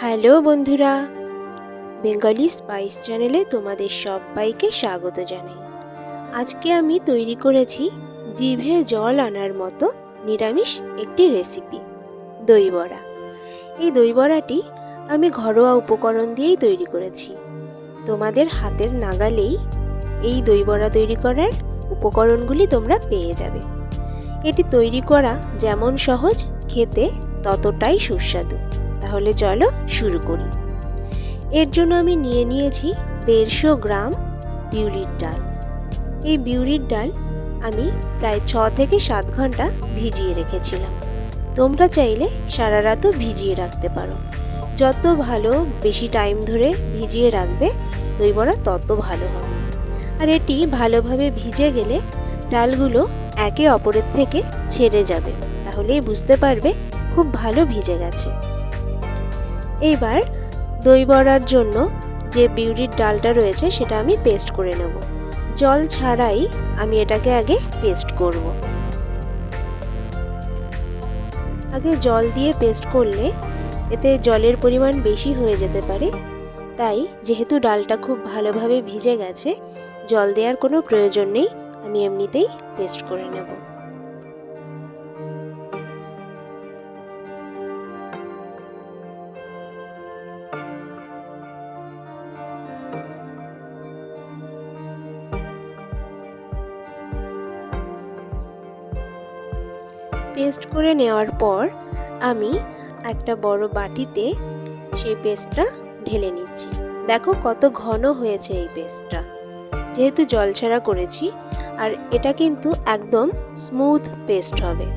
Hello বন্ধুরা, Bengali spice চ্যানেলে তোমাদের সবাইকে স্বাগত জানাই। আজকে আমি তৈরি করেছি জিভে জল আনার মতো নিরামিষ একটি রেসিপি, দই বড়া। এই দই বড়াটি আমি ঘরোয়া উপকরণ দিয়েই তৈরি করেছি। তোমাদের হাতের নাগালেই এই দই বড়া তৈরি করার উপকরণগুলি তোমরা পেয়ে যাবে। এটি তৈরি করা যেমন সহজ, খেতে ততটাই সুস্বাদু। তাহলে চলো শুরু করি। এর জন্য আমি নিয়েছি 150 গ্রাম বিউলির ডাল। এই বিউলির ডাল আমি প্রায় 6 থেকে 7 ঘন্টা ভিজিয়ে রেখেছিলাম। তোমরা চাইলে সারা রাতও ভিজিয়ে রাখতে পারো। যত ভালো বেশি টাইম ধরে ভিজিয়ে রাখবে দই বড়া তত ভালো হবে। আর এটি ভালোভাবে ভিজে গেলে ডালগুলো একে অপরের থেকে ছেড়ে যাবে, তাহলেই বুঝতে পারবে খুব ভালো ভিজে গেছে। এইবার দই বড়ার জন্য যে বিউলির ডালটা রয়েছে সেটা আমি পেস্ট করে নেব। জল ছাড়াই আমি এটাকে আগে পেস্ট করব। আগে জল দিয়ে পেস্ট করলে এতে জলের পরিমাণ বেশি হয়ে যেতে পারে, তাই যেহেতু ডালটা খুব ভালোভাবে ভিজে গেছে জল দেওয়ার কোনো প্রয়োজন নেই, আমি এমনিতেই পেস্ট করে নেব। পেস্ট করে নেওয়ার পর আমি একটা বড় বাটিতে সেই পেস্টটা ঢেলে নিচ্ছি। দেখো কত ঘন হয়েছে এই পেস্টটা, যেহেতু জল ছাড়া করেছি। আর এটা কিন্তু একদম স্মুথ পেস্ট হবে।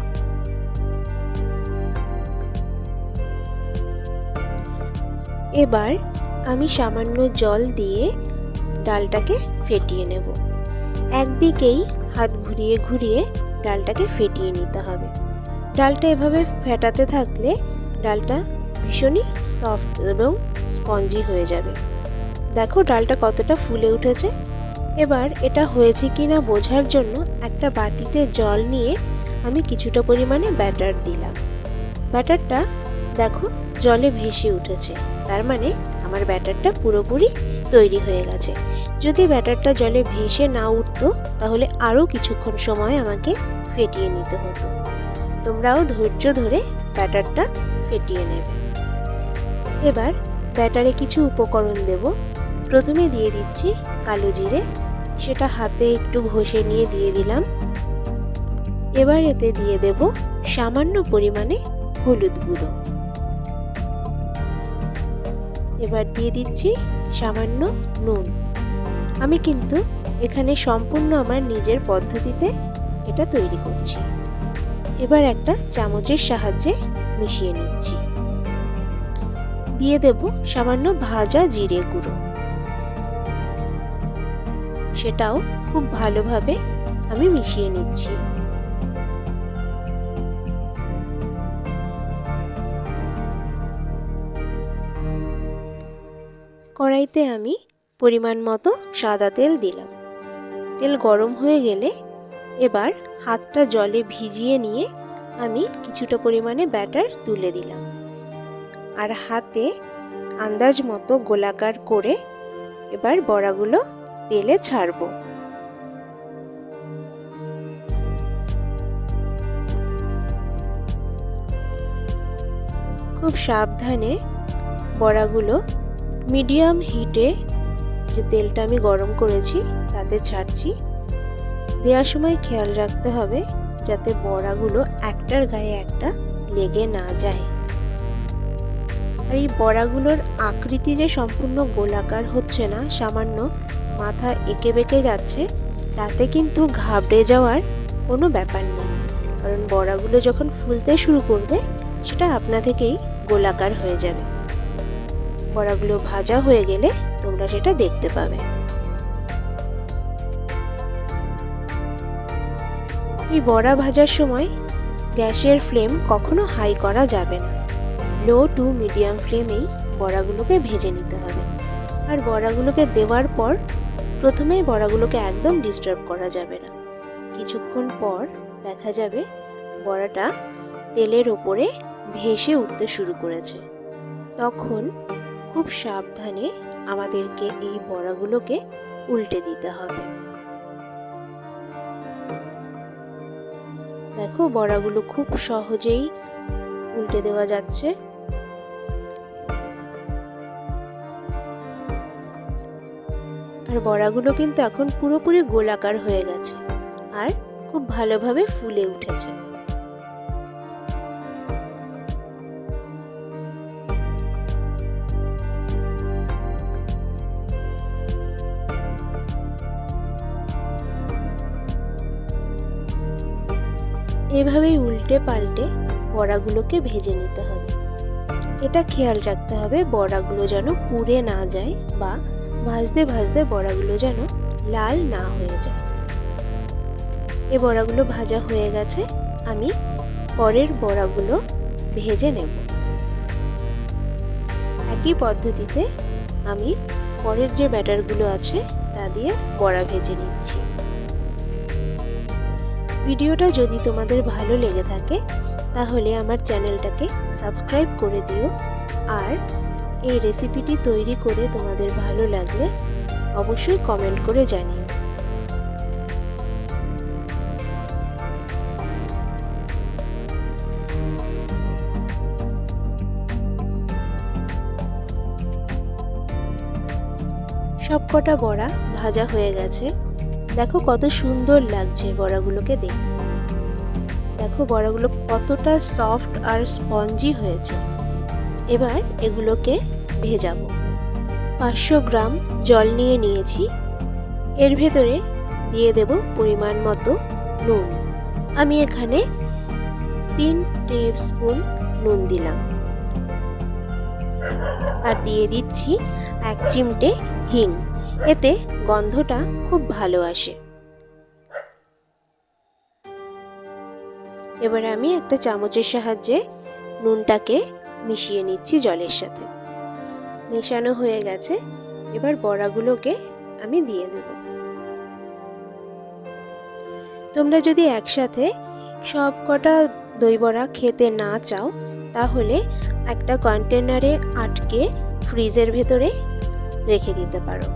এবার আমি সামান্য জল দিয়ে ডালটাকে ফেটিয়ে নেব। একদিকেই হাত ঘুরিয়ে ঘুরিয়ে ডালটাকে ফেটিয়ে নিতে হবে। ডালটা এভাবে ফেটাতে থাকলে ডালটা ভীষণই সফট এবং স্পঞ্জি হয়ে যাবে। দেখো ডালটা কতটা ফুলে উঠেছে। এবার এটা হয়েছে কিনা বোঝার জন্য একটা বাটিতে জল নিয়ে আমি কিছুটা পরিমাণে ব্যাটার দিলাম। ব্যাটারটা দেখো জলে ভেসে উঠেছে, তার মানে আমার ব্যাটারটা পুরোপুরি তৈরি হয়ে গেছে। যদি ব্যাটারটা জলে ভেসে না উঠতো তাহলে আরও কিছুক্ষণ সময় আমাকে ফেটিয়ে নিতে হতো। তোমরাও ধৈর্য ধরে ব্যাটারটা ফেটিয়ে নেবে। এবার ব্যাটারে কিছু উপকরণ দেব। প্রথমে দিয়ে দিচ্ছি কালো জিরে, সেটা হাতে একটু ঘষে নিয়ে দিয়ে দিলাম। এবার এতে দিয়ে দেব সামান্য পরিমাণে হলুদ গুঁড়ো। এবার দিয়ে দিচ্ছি সামান্য নুন। আমি কিন্তু এখানে সম্পূর্ণ আমার নিজের পদ্ধতিতে এটা তৈরি করছি। এবার একটা চামচের সাহায্যে মিশিয়ে নিচ্ছি। দিয়ে দেব সামান্য ভাজা জিরে গুঁড়ো, সেটাও খুব ভালোভাবে আমি মিশিয়ে নিচ্ছি। কড়াইতে আমি পরিমাণ মতো সাদা তেল দিলাম। তেল গরম হয়ে গেলে এবার হাতটা জলে ভিজিয়ে নিয়ে আমি কিছুটা পরিমাণে ব্যাটার তুলে দিলাম। আর হাতে আন্দাজ মতো গোলাকার করে এবার বড়াগুলো তেলে ছাড়বো। খুব সাবধানে বড়াগুলো মিডিয়াম হিটে যে তেলটা আমি গরম করেছি তাতে ছাড়ছি। দেওয়ার সময় খেয়াল রাখতে হবে যাতে বড়াগুলো একটার গায়ে একটা লেগে না যায়। আর এই বড়াগুলোর আকৃতি যে সম্পূর্ণ গোলাকার হচ্ছে না, সামান্য মাথা এঁকে বেঁকে যাচ্ছে, তাতে কিন্তু ঘাবড়ে যাওয়ার কোনো ব্যাপার নেই। কারণ বড়াগুলো যখন ফুলতে শুরু করবে সেটা আপনা থেকেই গোলাকার হয়ে যাবে। বড়াগুলো ভাজা হয়ে গেলে তোমরা সেটা দেখতে পাবে। এই বড়া ভাজার সময় গ্যাসের ফ্লেম কখনো হাই করা যাবে না। লো টু মিডিয়াম ফ্লেমেই বড়াগুলোকে ভেজে নিতে হবে। আর বড়াগুলোকে দেওয়ার পর প্রথমেই বড়াগুলোকে একদম ডিস্টার্ব করা যাবে না। কিছুক্ষণ পর দেখা যাবে বড়াটা তেলের ওপরে ভেসে উঠতে শুরু করেছে। তখন খুব সাবধানে আমাদেরকে এই বড়াগুলোকে উল্টে দিতে হবে। দেখো বড়াগুলো খুব সহজেই উল্টে দেওয়া যাচ্ছে। আর বড়াগুলো কিন্তু এখন পুরোপুরি গোলাকার হয়ে গেছে আর খুব ভালোভাবে ফুলে উঠেছে। এভাবেই উল্টে পাল্টে বড়াগুলোকে ভেজে নিতে হবে। এটা খেয়াল রাখতে হবে বড়াগুলো যেন পুড়ে না যায় বা ভাজতে ভাজতে বড়াগুলো যেন লাল না হয়ে যায়। এই বড়াগুলো ভাজা হয়ে গেছে, আমি পরের বড়াগুলো ভেজে নেব। একই পদ্ধতিতে আমি পরের যে ব্যাটারগুলো আছে তা দিয়ে বড়া ভেজে নিচ্ছি। ভিডিওটা যদি তোমাদের ভালো লেগে থাকে তাহলে আমার চ্যানেলটাকে সাবস্ক্রাইব করে দিও। আর এই রেসিপিটি তৈরি করে তোমাদের ভালো লাগলে অবশ্যই কমেন্ট করে জানিও। সবকটা বড়া ভাজা হয়ে গেছে। দেখো কত সুন্দর লাগছে বড়াগুলোকে দেখতে। দেখো বড়াগুলো কতটা সফট আর স্পঞ্জি হয়েছে। এবার এগুলোকে ভেজাবো। 500 গ্রাম জল নিয়ে নিয়েছি। এর ভেতরে দিয়ে দেব পরিমাণ মতো নুন। আমি এখানে 3 টেবিলস্পুন নুন দিলাম। আর দিয়ে দিচ্ছি 1 চিমটে হিং। এতে গন্ধটা খুব ভালো আসে। এবার আমি একটা চামচের সাহায্যে নুনটাকে মিশিয়ে নিচ্ছি জলের সাথে। মেশানো হয়ে গেছে। এবার বড়াগুলোকে আমি দিয়ে দেব। তোমরা যদি একসাথে সব কটা দই বড়া খেতে না চাও তাহলে একটা কন্টেনারে আটকে ফ্রিজের ভেতরে রেখে দিতে পারো।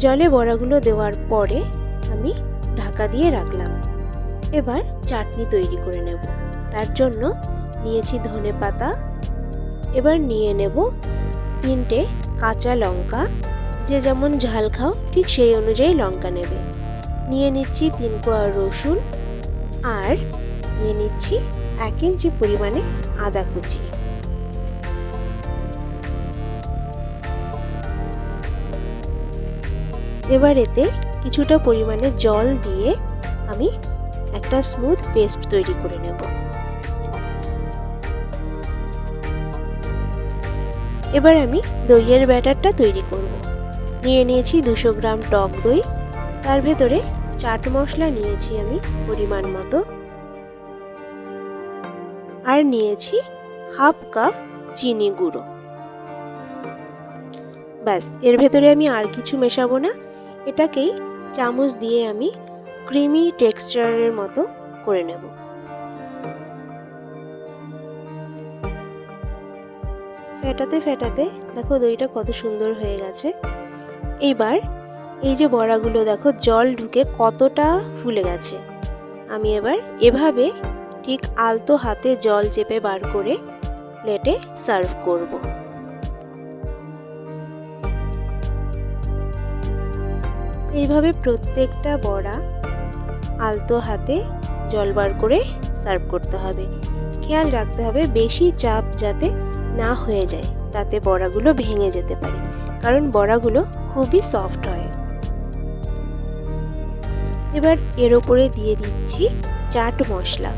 জলে বড়াগুলো দেওয়ার পরে আমি ঢাকা দিয়ে রাখলাম। এবার চাটনি তৈরি করে নেব। তার জন্য নিয়েছি ধনেপাতা। এবার নিয়ে নেব 3টে কাঁচা লঙ্কা। যে যেমন ঝাল খাও ঠিক সেই অনুযায়ী লঙ্কা নেবে। নিয়ে নিচ্ছি 3 কোয়া রসুন আর নিয়ে নিচ্ছি 1 ইঞ্চি পরিমাণে আদা কুচি। এবার এতে কিছুটা পরিমাণে জল দিয়ে আমি একটা স্মুথ পেস্ট তৈরি করে নেব। এবার আমি দইয়ের ব্যাটারটা তৈরি করব। নিয়ে নিয়েছি 200 গ্রাম টক দই। তার ভেতরে চাট মশলা নিয়েছি আমি পরিমাণ মতো। আর নিয়েছি 1/2 কাপ চিনি গুঁড়ো। ব্যাস, এর ভেতরে আমি আর কিছু মেশাবো না। এটাকেই চামচ দিয়ে আমি ক্রিমি টেক্সচারের মতো করে নেব। ফেটাতে ফেটাতে দেখো দইটা কত সুন্দর হয়ে গেছে। এইবার এই যে বড়াগুলো দেখো জল ঢুকে কতটা ফুলে গেছে। আমি এবার এভাবে ঠিক আলতো হাতে জল চেপে বার করে প্লেটে সার্ভ করব। এইভাবে প্রত্যেকটা বড়া আলতো হাতে জল বার করে সার্ভ করতে হবে। খেয়াল রাখতে হবে বেশি চাপ যাতে না হয়ে যায়, তাতে বড়াগুলো ভেঙে যেতে পারে, কারণ বড়াগুলো খুবই সফট হয়। এবার এর উপরে দিয়ে দিচ্ছি চাট মশলা।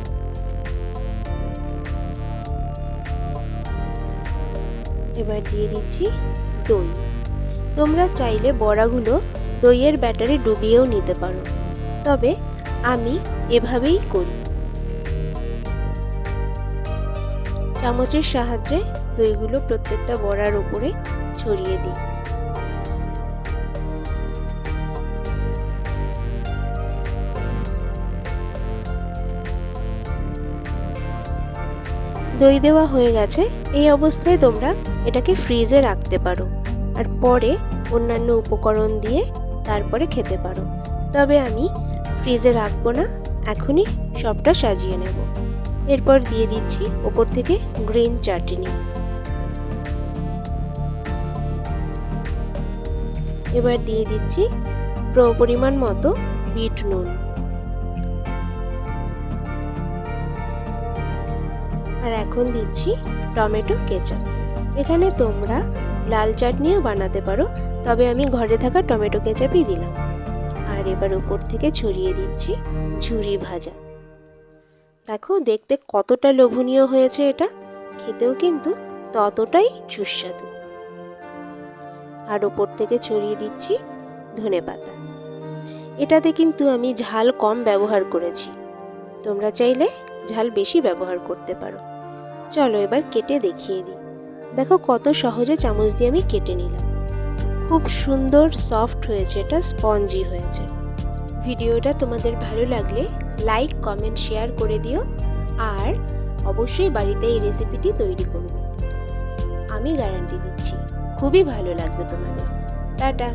এবার দিয়ে দিচ্ছি দই। তোমরা চাইলে বড়াগুলো দইয়ের ব্যাটারে ডুবিয়েও নিতে পারো, তবে আমি এভাবেই করি। চামচের সাহায্যে দইগুলো প্রত্যেকটা বড়ার উপরে ছড়িয়ে দিই। দই দেওয়া হয়ে গেছে। এই অবস্থায় তোমরা এটাকে ফ্রিজে রাখতে পারো আর পরে অন্যান্য উপকরণ দিয়ে তারপরে খেতে পারো। তবে আমি ফ্রিজে রাখবো না, এখনই সবটা সাজিয়ে নেব। এরপর দিয়ে দিচ্ছি ওপর থেকে গ্রিন চাটনি। এবার দিয়ে দিচ্ছি পরিমাণ মতো বিট নুন। আর এখন দিচ্ছি টমেটো কেচাপ। এখানে তোমরা লাল চাটনিও বানাতে পারো, তবে আমি ঘরে থাকা টমেটো কেচাপই দিলাম। আর এবার উপর থেকে ছড়িয়ে দিচ্ছি ঝুরি ভাজা। দেখো দেখতে কতটা লোভনীয় হয়েছে, এটা খেতেও কিন্তু ততটাই সুস্বাদু। আর উপর থেকে ছড়িয়ে দিচ্ছি ধনেপাতা। এটাতে কিন্তু আমি ঝাল কম ব্যবহার করেছি, তোমরা চাইলে ঝাল বেশি ব্যবহার করতে পারো। চলো এবার কেটে দেখিয়ে দিই। দেখো কত সহজে চামচ দিয়ে আমি কেটে নিলাম। খুব সুন্দর সফট হয়েছে, এটা স্পঞ্জি হয়েছে। ভিডিওটা তোমাদের ভালো লাগলে লাইক, কমেন্ট, শেয়ার করে দিও। আর অবশ্যই বাড়িতে এই রেসিপিটি তৈরি করবে। আমি গ্যারান্টি দিচ্ছি খুবই ভালো লাগবে তোমাদের। টাটা।